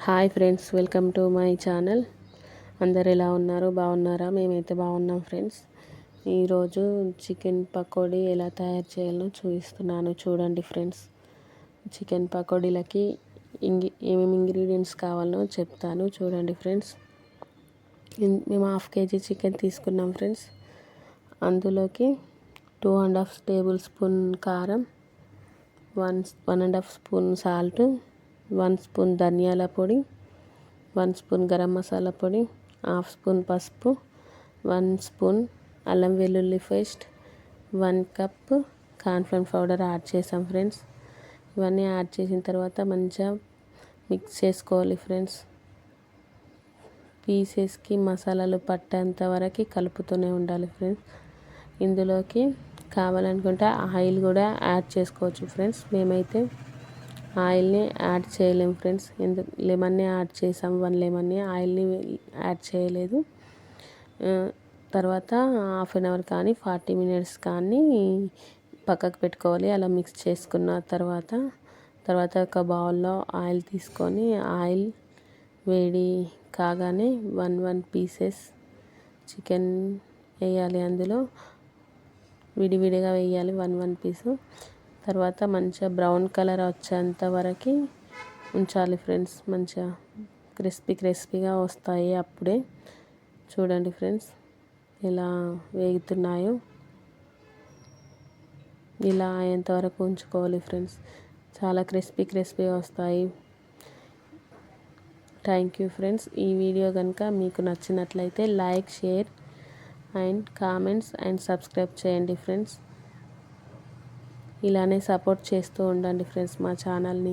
Hi friends, welcome to my channel. అందరు ఎలా ఉన్నారు? బాగున్నారా? మేమైతే బాగున్నాం ఫ్రెండ్స్. ఈరోజు చికెన్ పకోడీ ఎలా తయారు చేయాలో చూపిస్తున్నాను, చూడండి ఫ్రెండ్స్. చికెన్ పకోడీలకి ఏమేమి ఇంగ్రీడియంట్స్ కావాలో చెప్తాను, చూడండి ఫ్రెండ్స్. మేము హాఫ్ కేజీ చికెన్ తీసుకున్నాం ఫ్రెండ్స్. అందులోకి 2.5 టేబుల్ స్పూన్ కారం, 1.5 స్పూన్ సాల్ట్, 1 స్పూన్ ధనియాల పొడి, 1 స్పూన్ గరం మసాలా పొడి, 1/2 స్పూన్ పసుపు, 1 స్పూన్ అల్లం వెల్లుల్లి paste, 1 cup cornflour powder add చేసాం ఫ్రెండ్స్. ఇవన్నీ యాడ్ చేసిన తర్వాత మంచిగా మిక్స్ చేసుకోవాలి ఫ్రెండ్స్. పీసెస్కి మసాలాలు పట్టేంత వరకు కలుపుతూనే ఉండాలి ఫ్రెండ్స్. ఇందులోకి కావాలనుకుంటే ఆయిల్ కూడా యాడ్ చేసుకోవచ్చు ఫ్రెండ్స్. మేమైతే ఆయిల్ని యాడ్ చేయలేము ఫ్రెండ్స్. లెమన్ని యాడ్ చేసాం, 1 లెమన్ని, ఆయిల్ని యాడ్ చేయలేదు. తర్వాత హాఫ్ అన్ అవర్ కానీ 40 మినిట్స్ కానీ పక్కకు పెట్టుకోవాలి. అలా మిక్స్ చేసుకున్న తర్వాత ఒక బౌల్లో ఆయిల్ తీసుకొని, ఆయిల్ వేడి కాగానే 1 పీసెస్ చికెన్ వేయాలి. అందులో విడివిడిగా వేయాలి 1 పీసు. తర్వాత మంచిగా బ్రౌన్ కలర్ వచ్చేంత వరకు ఉంచాలి ఫ్రెండ్స్. మంచిగా క్రిస్పీగా వస్తాయి అప్పుడే. చూడండి ఫ్రెండ్స్ ఎలా వేగుతున్నాయో. ఇలా అయ్యేంతవరకు ఉంచుకోవాలి ఫ్రెండ్స్. చాలా క్రిస్పీగా వస్తాయి. Thank you friends. ఈ వీడియో కనుక మీకు నచ్చినట్లయితే like, share and comments and subscribe చేయండి ఫ్రెండ్స్. ఇలానే సపోర్ట్ చేస్తూ ఉండండి ఫ్రెండ్స్ మా ఛానల్ని.